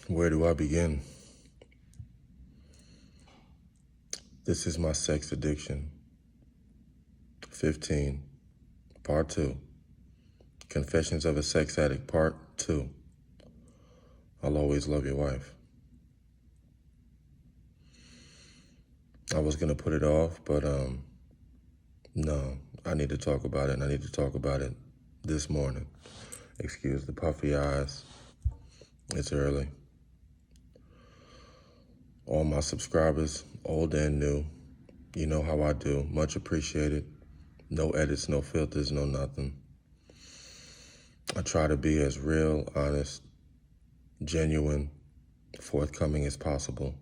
Where do I begin? This is my sex addiction. 15, part 2. Confessions of a Sex Addict, part 2. I'll always love your wife. I was going to put it off, but no, I need to talk about it, and I need to talk about it this morning. Excuse the puffy eyes. It's early. All my subscribers, old and new, you know how I do. Much appreciated. No edits, no filters, no nothing. I try to be as real, honest, genuine, forthcoming as possible.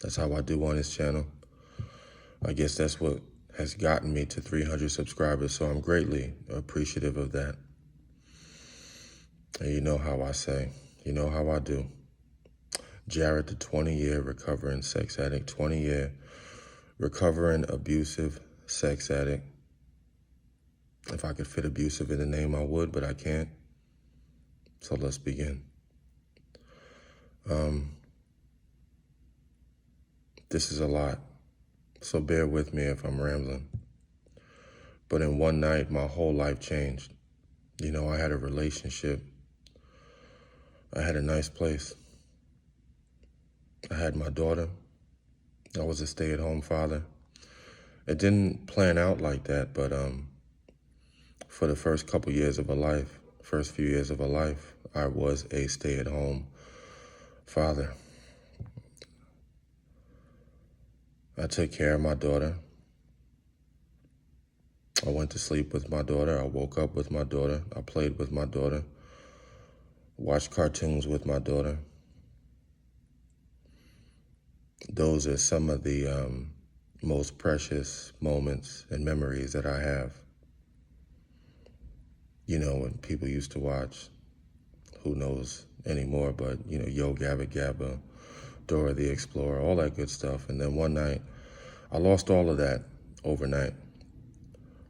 That's how I do on this channel. I guess that's what has gotten me to 300 subscribers, so I'm greatly appreciative of that. And you know how I say, you know how I do. Jared, the 20-year recovering sex addict, 20-year recovering abusive sex addict. If I could fit abusive in the name, I would, but I can't. So let's begin. This is a lot, so bear with me if I'm rambling. But in one night, my whole life changed. You know, I had a relationship. I had a nice place. I had my daughter. I was a stay-at-home father. It didn't plan out like that, but for the first couple years of her life, first few years of her life, I was a stay-at-home father. I took care of my daughter. I went to sleep with my daughter. I woke up with my daughter. I played with my daughter. Watched cartoons with my daughter. Those are some of the most precious moments and memories that I have. You know, when people used to watch, who knows anymore, but, you know, Yo Gabba Gabba, Dora the Explorer, all that good stuff. And then one night, I lost all of that overnight.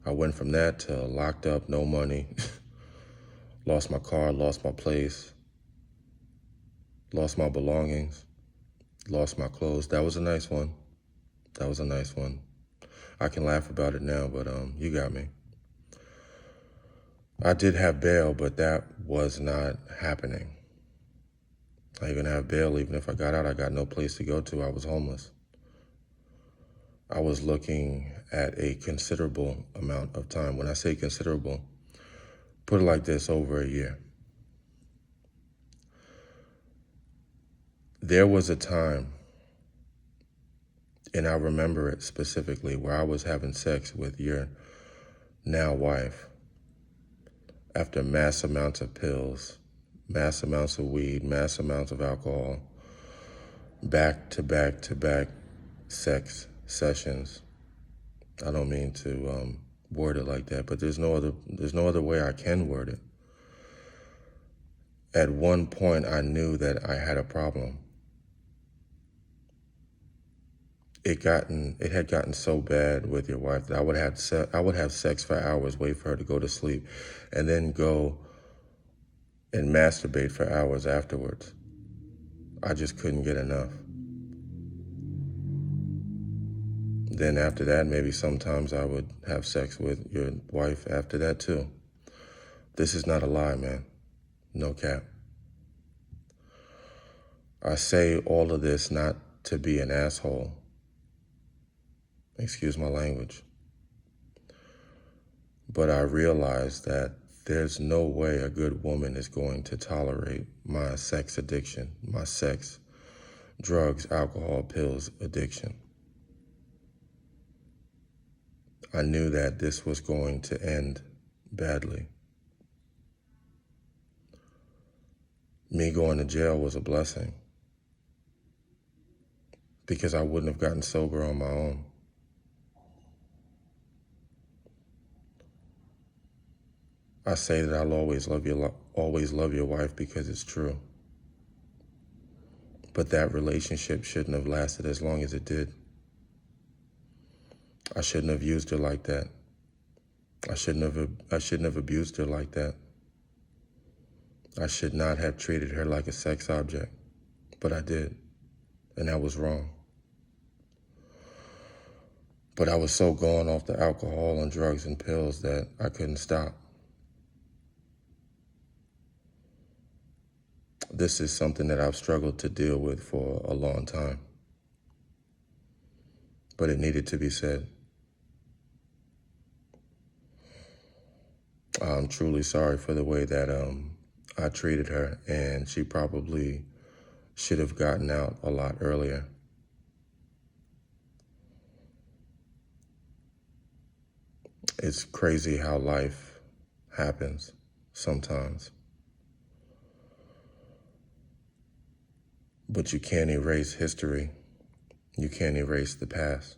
I went from that to locked up, no money, lost my car, lost my place, lost my belongings, lost my clothes. That was a nice one. That was a nice one. I can laugh about it now, but you got me. I did have bail, but that was not happening. I even have bail. Even if I got out, I got no place to go to. I was homeless. I was looking at a considerable amount of time. When I say considerable, put it like this, over a year. There was a time, and I remember it specifically, where I was having sex with your now wife after mass amounts of pills, mass amounts of weed, mass amounts of alcohol, back to back to back sex sessions. I don't mean to word it like that, but there's no other way I can word it. At one point, I knew that I had a problem. It had gotten so bad with your wife that I would have sex for hours, wait for her to go to sleep, and then go and masturbate for hours afterwards. I just couldn't get enough. Then after that, maybe sometimes I would have sex with your wife after that too. This is not a lie, man. No cap. I say all of this not to be an asshole. Excuse my language. But I realize that there's no way a good woman is going to tolerate my sex addiction, my sex, drugs, alcohol, pills addiction. I knew that this was going to end badly. Me going to jail was a blessing because I wouldn't have gotten sober on my own. I say that I'll always love your wife because it's true. But that relationship shouldn't have lasted as long as it did. I shouldn't have used her like that. I shouldn't have abused her like that. I should not have treated her like a sex object. but I did, and that was wrong. But I was so gone off the alcohol and drugs and pills that I couldn't stop. This is something that I've struggled to deal with for a long time, but it needed to be said. I'm truly sorry for the way that I treated her, and she probably should have gotten out a lot earlier. It's crazy how life happens sometimes. But you can't erase history. You can't erase the past.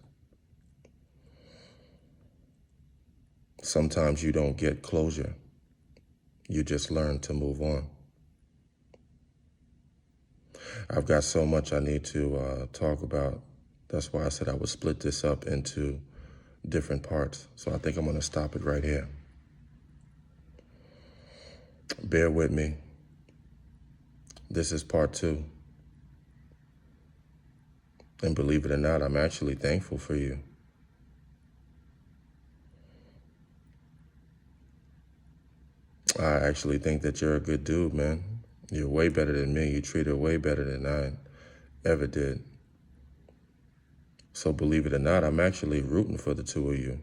Sometimes you don't get closure. You just learn to move on. I've got so much I need to talk about. That's why I said I would split this up into different parts. So I think I'm going to stop it right here. Bear with me. This is part 2. And believe it or not, I'm actually thankful for you. I actually think that you're a good dude, man. You're way better than me. You treat her way better than I ever did. So believe it or not, I'm actually rooting for the two of you.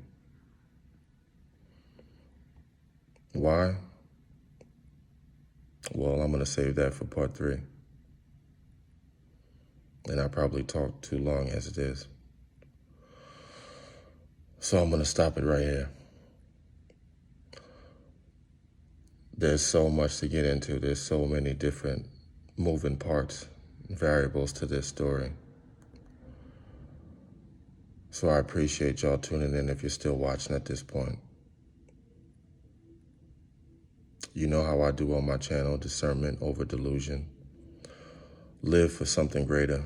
Why? Well, I'm going to save that for part 3. And I probably talked too long as it is. So I'm going to stop it right here. There's so much to get into. There's so many different moving parts, variables to this story. So I appreciate y'all tuning in if you're still watching at this point. You know how I do on my channel, discernment over delusion. Live for something greater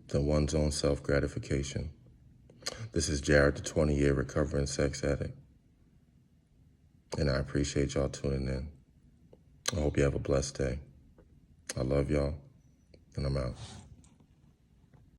than one's own self-gratification. This is Jared, the 20-year recovering sex addict. And I appreciate y'all tuning in. I hope you have a blessed day. I love y'all, and I'm out.